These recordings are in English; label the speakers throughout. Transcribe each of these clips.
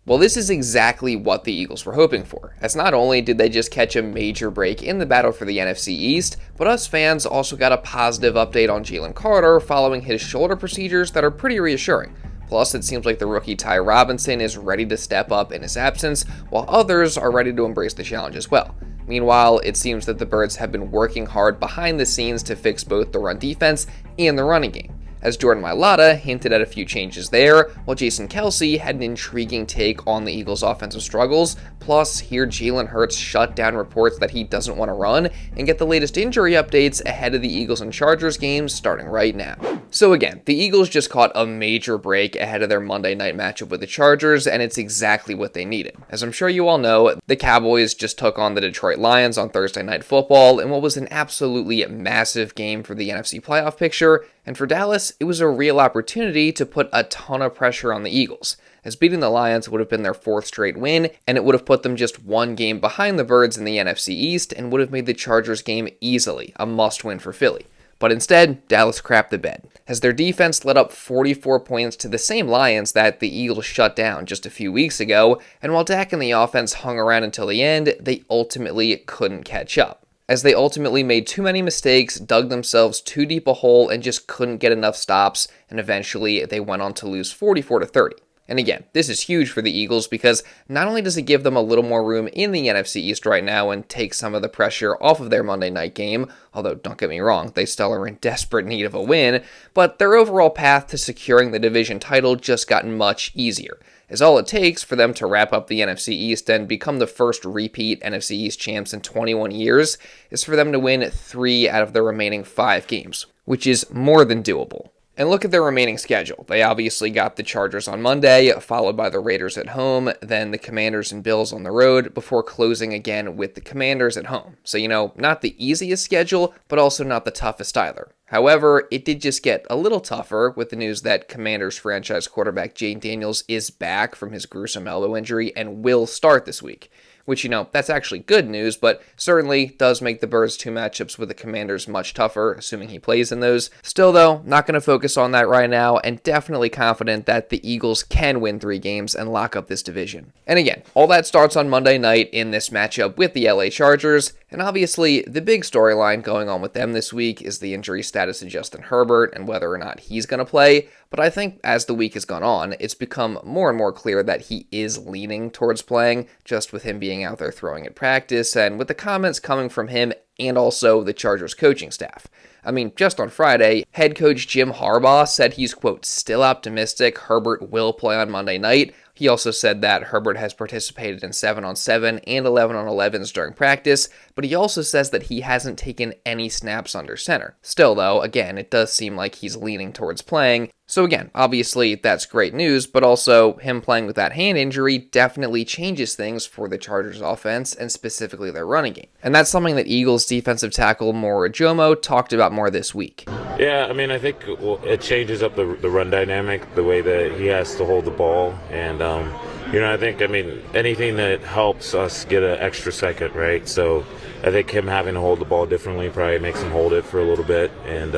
Speaker 1: Well, this is exactly what the Eagles were hoping for, as not only did they just catch a major break in the battle for the NFC East, but us fans also got a positive update on Jalen Carter following his shoulder procedures that are pretty reassuring. Plus, it seems like the rookie Ty Robinson is ready to step up in his absence, while others are ready to embrace the challenge as well. Meanwhile, it seems that the Birds have been working hard behind the scenes to fix both the run defense and the running game, as Jordan Mailata hinted at a few changes there, while Jason Kelce had an intriguing take on the Eagles' offensive struggles. Plus, here Jalen Hurts shut down reports that he doesn't want to run, and get the latest injury updates ahead of the Eagles and Chargers games starting right now. So again, the Eagles just caught a major break ahead of their Monday night matchup with the Chargers, and it's exactly what they needed. As I'm sure you all know, the Cowboys just took on the Detroit Lions on Thursday Night Football in what was an absolutely massive game for the NFC playoff picture, and for Dallas, it was a real opportunity to put a ton of pressure on the Eagles, as beating the Lions would have been their fourth straight win, and it would have put them just one game behind the Birds in the NFC East and would have made the Chargers game easily a must-win for Philly. But instead, Dallas crapped the bed, as their defense let up 44 points to the same Lions that the Eagles shut down just a few weeks ago, and while Dak and the offense hung around until the end, they ultimately couldn't catch up, as they ultimately made too many mistakes, dug themselves too deep a hole, and just couldn't get enough stops, and eventually they went on to lose 44-30. And again, this is huge for the Eagles because not only does it give them a little more room in the NFC East right now and take some of the pressure off of their Monday night game, although don't get me wrong, they still are in desperate need of a win, but their overall path to securing the division title just gotten much easier, as all it takes for them to wrap up the NFC East and become the first repeat NFC East champs in 21 years is for them to win 3 out of their remaining 5 games, which is more than doable. And look at their remaining schedule. They obviously got the Chargers on Monday, followed by the Raiders at home, then the Commanders and Bills on the road, before closing again with the Commanders at home. So, not the easiest schedule, but also not the toughest either. However, it did just get a little tougher with the news that Commanders franchise quarterback Jane Daniels is back from his gruesome elbow injury and will start this week. Which, that's actually good news, but certainly does make the Birds' 2 matchups with the Commanders much tougher, assuming he plays in those. Still, though, not going to focus on that right now, and definitely confident that the Eagles can win 3 games and lock up this division. And again, all that starts on Monday night in this matchup with the LA Chargers, and obviously, the big storyline going on with them this week is the injury status of Justin Herbert and whether or not he's going to play. But I think as the week has gone on, it's become more and more clear that he is leaning towards playing, just with him being out there throwing at practice and with the comments coming from him and also the Chargers coaching staff. I mean, just on Friday, head coach Jim Harbaugh said he's, quote, still optimistic Herbert will play on Monday night. He also said that Herbert has participated in 7-on-7 and 11-on-11s during practice, but he also says that he hasn't taken any snaps under center. Still, though, again, it does seem like he's leaning towards playing. So again, obviously that's great news, but also him playing with that hand injury definitely changes things for the Chargers offense and specifically their running game. And that's something that Eagles defensive tackle Moro Ojomo talked about more this week.
Speaker 2: Yeah, I think it changes up the run dynamic, the way that he has to hold the ball. And, I think anything that helps us get an extra second, right? So I think him having to hold the ball differently probably makes him hold it for a little bit. And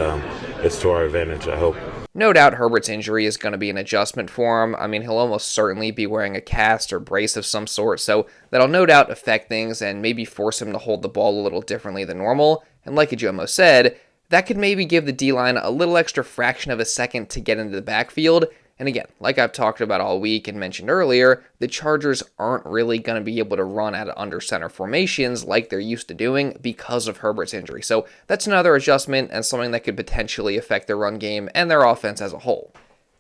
Speaker 2: it's to our advantage, I hope.
Speaker 1: No doubt Herbert's injury is going to be an adjustment for him. He'll almost certainly be wearing a cast or brace of some sort, so that'll no doubt affect things and maybe force him to hold the ball a little differently than normal. And like Ojomo said, that could maybe give the D-line a little extra fraction of a second to get into the backfield. And again, like I've talked about all week and mentioned earlier, the Chargers aren't really going to be able to run out of under center formations like they're used to doing because of Herbert's injury. So that's another adjustment and something that could potentially affect their run game and their offense as a whole.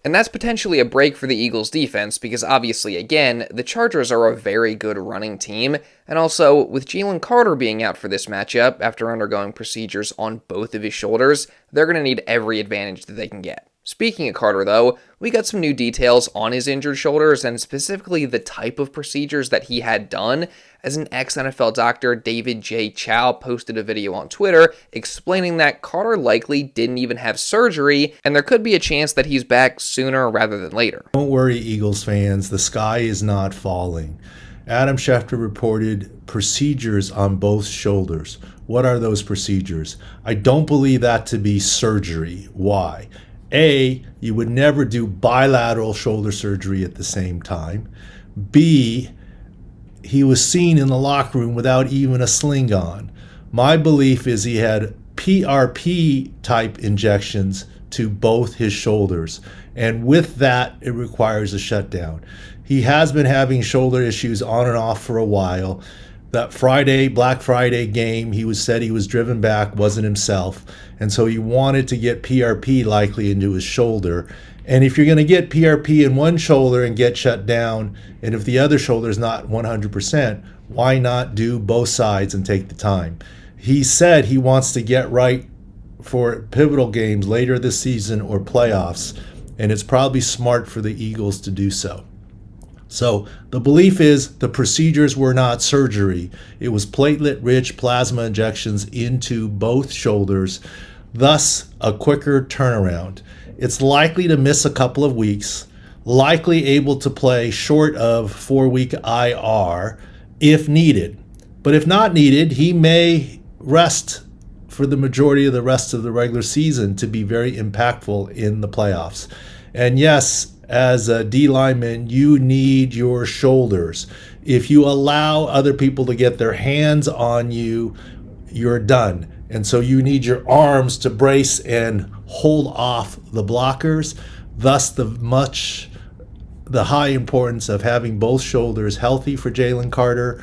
Speaker 1: And that's potentially a break for the Eagles defense because obviously, again, the Chargers are a very good running team. And also, with Jalen Carter being out for this matchup after undergoing procedures on both of his shoulders, they're going to need every advantage that they can get. Speaking of Carter, though, we got some new details on his injured shoulders and specifically the type of procedures that he had done, as an ex-NFL doctor, David J Chao, posted a video on Twitter explaining that Carter likely didn't even have surgery and there could be a chance that he's back sooner rather than later.
Speaker 3: Don't worry, Eagles fans, the sky is not falling. Adam Schefter reported procedures on both shoulders. What are those procedures? I don't believe that to be surgery. Why? A, you would never do bilateral shoulder surgery at the same time. B, he was seen in the locker room without even a sling on. My belief is he had PRP type injections to both his shoulders. And with that, it requires a shutdown. He has been having shoulder issues on and off for a while. That Friday, Black Friday game, said he was driven back, wasn't himself. And so he wanted to get PRP likely into his shoulder. And if you're going to get PRP in one shoulder and get shut down, and if the other shoulder is not 100%, why not do both sides and take the time? He said he wants to get right for pivotal games later this season or playoffs, and it's probably smart for the Eagles to do so. So the belief is the procedures were not surgery. It was platelet-rich plasma injections into both shoulders, thus a quicker turnaround. It's likely to miss a couple of weeks, likely able to play short of 4-week IR if needed. But if not needed, he may rest for the majority of the rest of the regular season to be very impactful in the playoffs. And yes, as a D lineman, you need your shoulders. If you allow other people to get their hands on you, you're done. And so you need your arms to brace and hold off the blockers, thus the high importance of having both shoulders healthy for Jalen Carter.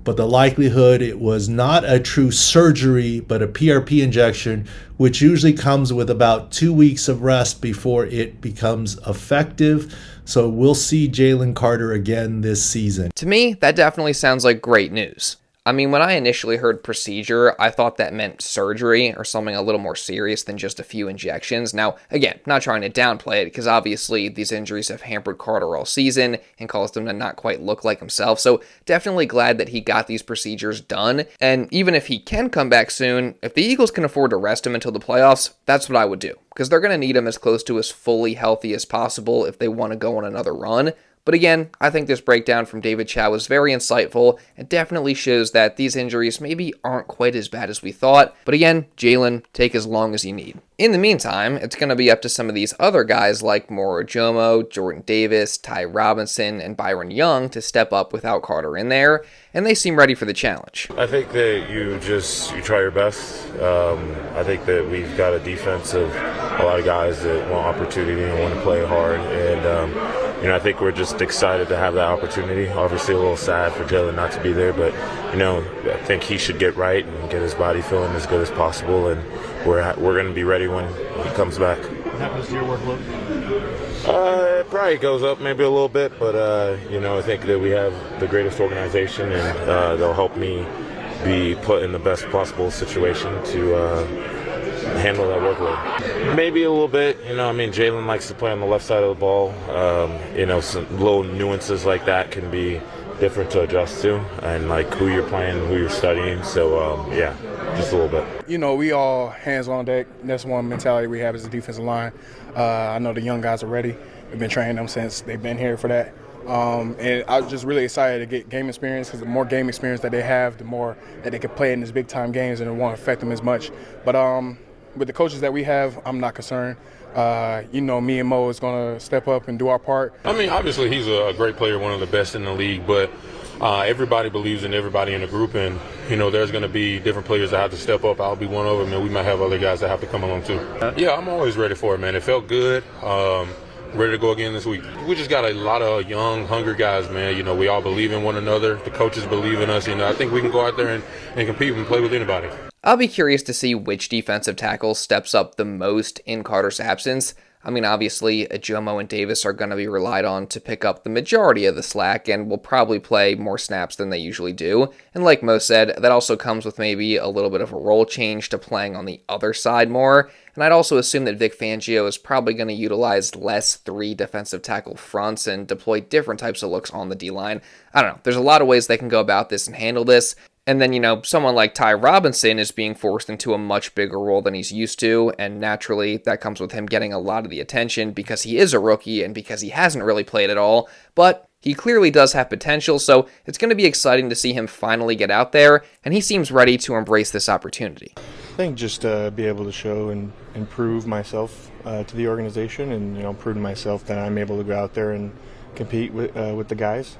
Speaker 3: But the likelihood it was not a true surgery, but a PRP injection, which usually comes with about 2 weeks of rest before it becomes effective. So we'll see Jalen Carter again this season.
Speaker 1: To me, that definitely sounds like great news. I mean, when I initially heard procedure, I thought that meant surgery or something a little more serious than just a few injections. Now, again, not trying to downplay it, because obviously these injuries have hampered Carter all season and caused him to not quite look like himself. So definitely glad that he got these procedures done. And even if he can come back soon, if the Eagles can afford to rest him until the playoffs, that's what I would do, because they're going to need him as close to as fully healthy as possible if they want to go on another run. But again, I think this breakdown from David Chao was very insightful and definitely shows that these injuries maybe aren't quite as bad as we thought. But again, Jalen, take as long as you need. In the meantime, it's going to be up to some of these other guys like Moro Ojomo, Jordan Davis, Ty Robinson, and Byron Young to step up without Carter in there, and they seem ready for the challenge.
Speaker 2: I think that you try your best. I think that we've got a defense of a lot of guys that want opportunity and want to play hard, and I think we're just excited to have that opportunity. Obviously a little sad for Jalen not to be there, but I think he should get right and get his body feeling as good as possible, and we're going to be ready when he comes back.
Speaker 4: What happens to your workload?
Speaker 2: It probably goes up maybe a little bit, but I think that we have the greatest organization, and they'll help me be put in the best possible situation to handle that workload. Maybe a little bit. Jalen likes to play on the left side of the ball. Some little nuances like that can be different to adjust to, and like who you're playing, who you're studying. So just a little bit.
Speaker 4: We all hands on deck. That's one mentality we have as a defensive line. I know the young guys are ready. We've been training them since they've been here for that. And I was just really excited to get game experience, because the more game experience that they have, the more that they can play in these big-time games, and it won't affect them as much. But with the coaches that we have, I'm not concerned. Me and Mo is going to step up and do our part.
Speaker 5: Obviously he's a great player, one of the best in the league, but everybody believes in everybody in the group, and there's going to be different players that have to step up. I'll be one of them, and we might have other guys that have to come along too. Yeah, I'm always ready for it, man. It felt good. Ready to go again this week. We just got a lot of young, hungry guys, man. We all believe in one another. The coaches believe in us. I think we can go out there and compete and play with anybody.
Speaker 1: I'll be curious to see which defensive tackle steps up the most in Carter's absence. Obviously, Ojomo and Davis are going to be relied on to pick up the majority of the slack and will probably play more snaps than they usually do. And like Mo said, that also comes with maybe a little bit of a role change to playing on the other side more. And I'd also assume that Vic Fangio is probably going to utilize less 3 defensive tackle fronts and deploy different types of looks on the D-line. I don't know. There's a lot of ways they can go about this and handle this. And then, someone like Ty Robinson is being forced into a much bigger role than he's used to, and naturally that comes with him getting a lot of the attention because he is a rookie and because he hasn't really played at all, but he clearly does have potential, so it's going to be exciting to see him finally get out there, and he seems ready to embrace this opportunity.
Speaker 6: I think just be able to show and prove myself to the organization, and prove to myself that I'm able to go out there and compete with the guys.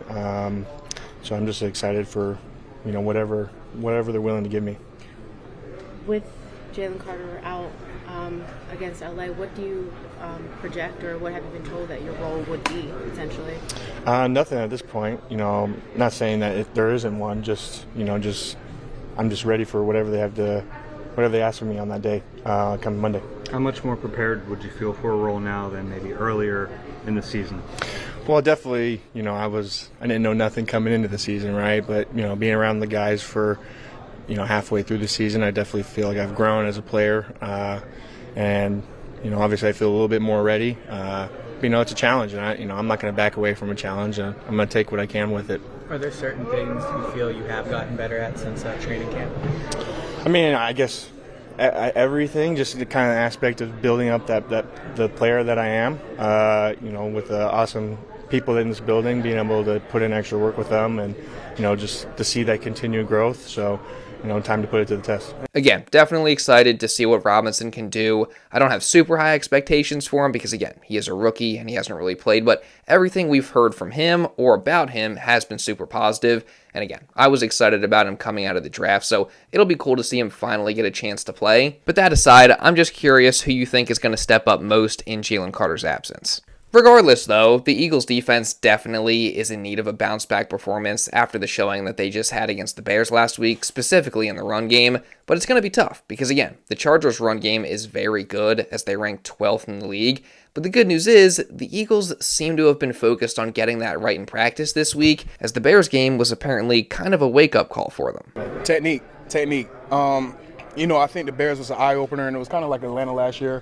Speaker 6: So I'm just excited for, whatever they're willing to give me.
Speaker 7: With Jalen Carter out against LA, what do you project, or what have you been told that your role would be essentially?
Speaker 6: Nothing at this point. I'm not saying that if there isn't one. I'm just ready for whatever they ask of me on that day, come Monday.
Speaker 8: How much more prepared would you feel for a role now than maybe earlier in the season?
Speaker 6: Well, definitely. I didn't know nothing coming into the season, right? But being around the guys for halfway through the season, I definitely feel like I've grown as a player, and obviously I feel a little bit more ready. But, it's a challenge, and I'm not going to back away from a challenge. I'm going to take what I can with it.
Speaker 9: Are there certain things you feel you have gotten better at since training camp?
Speaker 6: I mean, I guess everything, just the kind of aspect of building up the player that I am. With the awesome people in this building, being able to put in extra work with them, and just to see that continued growth. So, time to put it to the test.
Speaker 1: Again, definitely excited to see what Robinson can do. I don't have super high expectations for him because, again, he is a rookie and he hasn't really played, but everything we've heard from him or about him has been super positive. And again, I was excited about him coming out of the draft, so it'll be cool to see him finally get a chance to play. But that aside, I'm just curious who you think is going to step up most in Jalen Carter's absence. Regardless, though, the Eagles' defense definitely is in need of a bounce-back performance after the showing that they just had against the Bears last week, specifically in the run game, but it's going to be tough because, again, the Chargers' run game is very good as they rank 12th in the league, but the good news is the Eagles seem to have been focused on getting that right in practice this week, as the Bears game was apparently kind of a wake-up call for them.
Speaker 4: Technique. I think the Bears was an eye-opener, and it was kind of like Atlanta last year.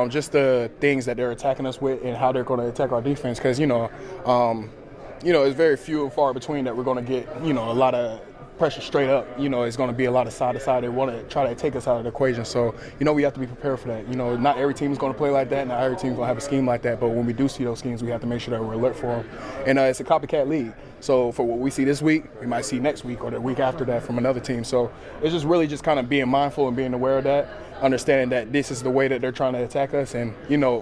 Speaker 4: Just the things that they're attacking us with and how they're going to attack our defense, because it's very few and far between that we're going to get a lot of pressure straight up. It's going to be a lot of side to side. They want to try to take us out of the equation, so we have to be prepared for that. Not every team is going to play like that, not every team is going to have a scheme like that, but when we do see those schemes, we have to make sure that we're alert for them. And it's a copycat league, so for what we see this week, we might see next week or the week after that from another team. So it's just really just kind of being mindful and being aware of that, understanding that this is the way that they're trying to attack us, and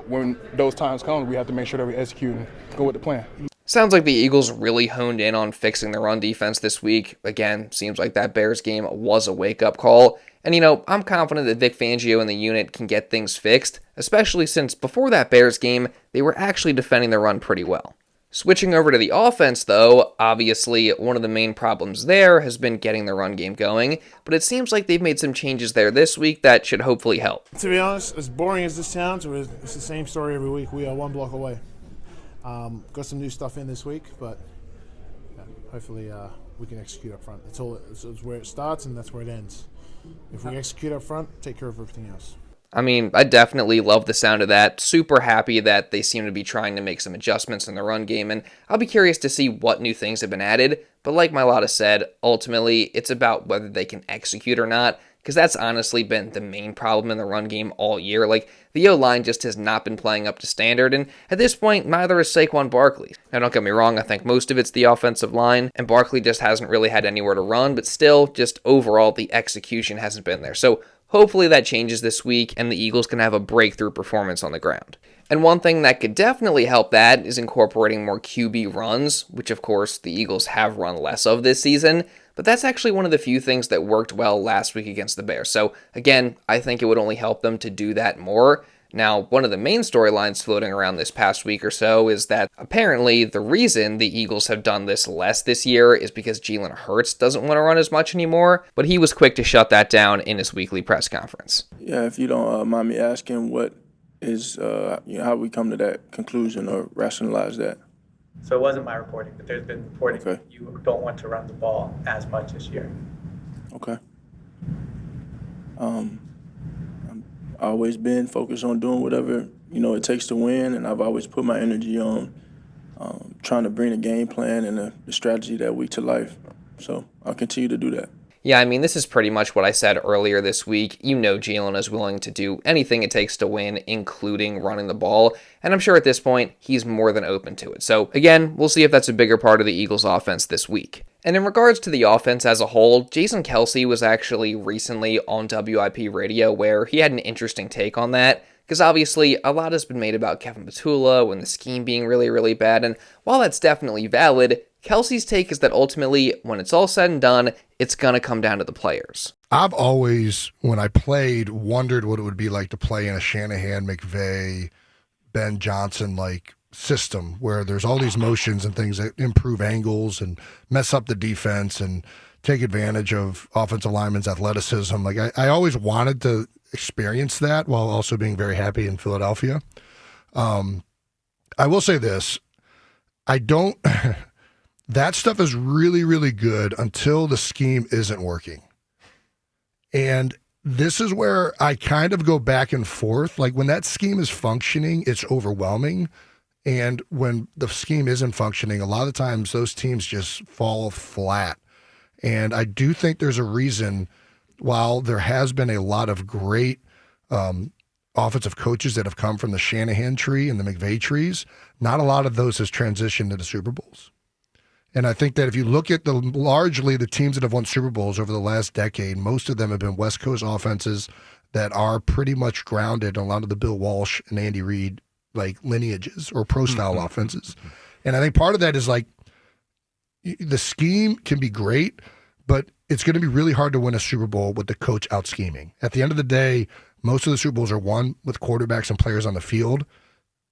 Speaker 4: when those times come, we have to make sure that we execute and go with the plan.
Speaker 1: Sounds like the Eagles really honed in on fixing their run defense this week. Again, seems like that Bears game was a wake-up call. And, I'm confident that Vic Fangio and the unit can get things fixed, especially since before that Bears game, they were actually defending the run pretty well. Switching over to the offense, though, obviously one of the main problems there has been getting the run game going, but it seems like they've made some changes there this week that should hopefully help.
Speaker 10: To be honest, as boring as this sounds, it's the same story every week. We are one block away. Got some new stuff in this week, but hopefully we can execute up front. It's where it starts and that's where it ends. If we execute up front, take care of everything else.
Speaker 1: I mean, I definitely love the sound of that. Super happy that they seem to be trying to make some adjustments in the run game, and I'll be curious to see what new things have been added. But like Mailata said, ultimately, it's about whether they can execute or not, because that's honestly been the main problem in the run game all year. Like, the O-line just has not been playing up to standard, and at this point, neither is Saquon Barkley. Now, don't get me wrong, I think most of it's the offensive line, and Barkley just hasn't really had anywhere to run, but still, just overall, the execution hasn't been there. So hopefully that changes this week, and the Eagles can have a breakthrough performance on the ground. And one thing that could definitely help that is incorporating more QB runs, which of course the Eagles have run less of this season, but that's actually one of the few things that worked well last week against the Bears. So again, I think it would only help them to do that more. Now, one of the main storylines floating around this past week or so is that apparently the reason the Eagles have done this less this year is because Jalen Hurts doesn't want to run as much anymore, but he was quick to shut that down in his weekly press conference.
Speaker 11: Yeah, if you don't mind me asking, what is how we come to that conclusion or rationalize that?
Speaker 9: So it wasn't my reporting, but there's been reporting that you don't want to run the ball as much this year.
Speaker 11: Okay. I've always been focused on doing whatever it takes to win, and I've always put my energy on trying to bring a game plan and the strategy that week to life. So I'll continue to do that.
Speaker 1: Yeah, I mean, this is pretty much what I said earlier this week. Jalen is willing to do anything it takes to win, including running the ball, and I'm sure at this point, he's more than open to it. So again, we'll see if that's a bigger part of the Eagles' offense this week. And in regards to the offense as a whole, Jason Kelce was actually recently on WIP radio where he had an interesting take on that, because obviously a lot has been made about Kevin Patullo and the scheme being really, really bad, and while that's definitely valid, Kelce's take is that ultimately, when it's all said and done, it's going to come down to the players.
Speaker 12: I've always, when I played, wondered what it would be like to play in a Shanahan, McVay, Ben Johnson-like system where there's all these motions and things that improve angles and mess up the defense and take advantage of offensive linemen's athleticism. Like I always wanted to experience that while also being very happy in Philadelphia. I will say this. I don't... That stuff is really, really good until the scheme isn't working. And this is where I kind of go back and forth. Like when that scheme is functioning, it's overwhelming. And when the scheme isn't functioning, a lot of times those teams just fall flat. And I do think there's a reason, while there has been a lot of great offensive coaches that have come from the Shanahan tree and the McVay trees, not a lot of those has transitioned into Super Bowls. And I think that if you look at largely the teams that have won Super Bowls over the last decade, most of them have been West Coast offenses that are pretty much grounded in a lot of the Bill Walsh and Andy Reid like lineages or pro-style offenses. And I think part of that is like the scheme can be great, but it's going to be really hard to win a Super Bowl with the coach out-scheming. At the end of the day, most of the Super Bowls are won with quarterbacks and players on the field.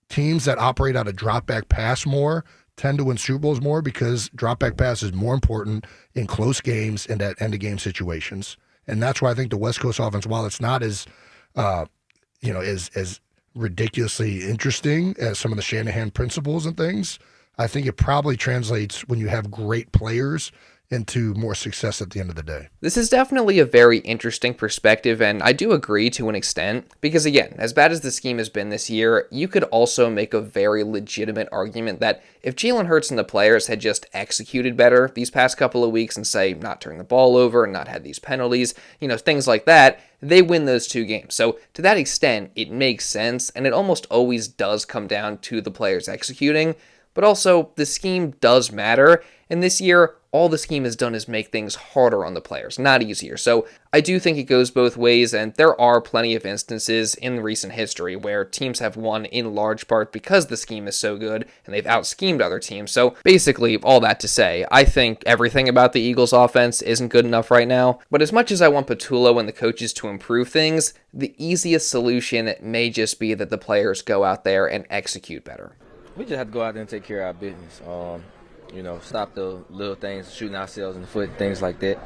Speaker 12: Teams that operate out of drop-back pass more tend to win Super Bowls more because drop-back pass is more important in close games and at end-of-game situations. And that's why I think the West Coast offense, while it's not as, as ridiculously interesting as some of the Shanahan principles and things, I think it probably translates when you have great players into more success at the end of the day.
Speaker 1: This is definitely a very interesting perspective, and I do agree to an extent, because again, as bad as the scheme has been this year, you could also make a very legitimate argument that if Jalen Hurts and the players had just executed better these past couple of weeks and say not turning the ball over and not had these penalties, things like that, they win those 2 games. So to that extent, it makes sense, and it almost always does come down to the players executing, but also the scheme does matter, and this year, all the scheme has done is make things harder on the players, not easier. So I do think it goes both ways, and there are plenty of instances in recent history where teams have won in large part because the scheme is so good and they've out-schemed other teams. So basically, all that to say, I think everything about the Eagles offense isn't good enough right now, but as much as I want Patullo and the coaches to improve things, the easiest solution may just be that the players go out there and execute better.
Speaker 13: We just have to go out there and take care of our business. Stop the little things, shooting ourselves in the foot, things like that.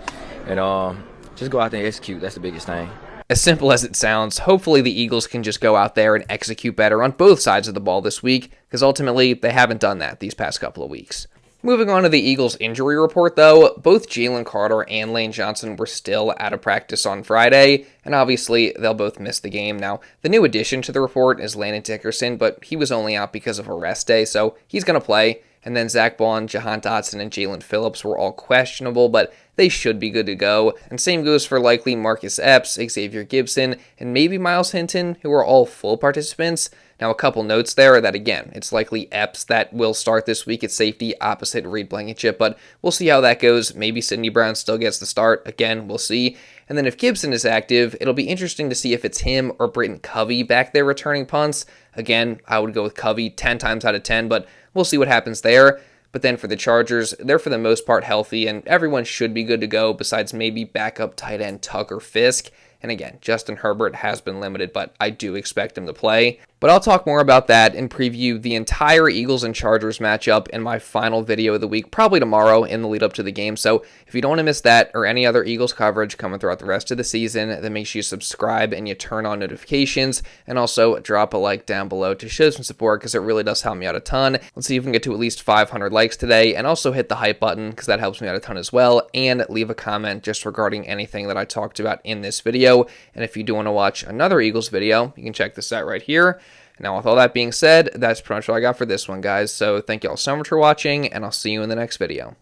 Speaker 13: And just go out there and execute. That's the biggest thing.
Speaker 1: As simple as it sounds, hopefully the Eagles can just go out there and execute better on both sides of the ball this week, because ultimately they haven't done that these past couple of weeks. Moving on to the Eagles injury report, though, both Jalen Carter and Lane Johnson were still out of practice on Friday, and obviously they'll both miss the game. Now, the new addition to the report is Landon Dickerson, but he was only out because of a rest day, so he's going to play. And then Zach Bond, Jahan Dotson, and Jalen Phillips were all questionable, but they should be good to go. And same goes for likely Marcus Epps, Xavier Gibson, and maybe Miles Hinton, who are all full participants. Now, a couple notes there that, again, it's likely Epps that will start this week at safety opposite Reed Blankenship, but we'll see how that goes. Maybe Sidney Brown still gets the start. Again, we'll see. And then if Gibson is active, it'll be interesting to see if it's him or Britton Covey back there returning punts. Again, I would go with Covey 10 times out of 10, but we'll see what happens there. But then for the Chargers, they're for the most part healthy, and everyone should be good to go besides maybe backup tight end Tucker Fisk. And again, Justin Herbert has been limited, but I do expect him to play. But I'll talk more about that and preview the entire Eagles and Chargers matchup in my final video of the week, probably tomorrow in the lead up to the game. So if you don't want to miss that or any other Eagles coverage coming throughout the rest of the season, then make sure you subscribe and you turn on notifications, and also drop a like down below to show some support because it really does help me out a ton. Let's see if we can get to at least 500 likes today, and also hit the hype button because that helps me out a ton as well, and leave a comment just regarding anything that I talked about in this video. And if you do want to watch another Eagles video, you can check this out right here. Now, with all that being said, that's pretty much all I got for this one, guys. So thank you all so much for watching, and I'll see you in the next video.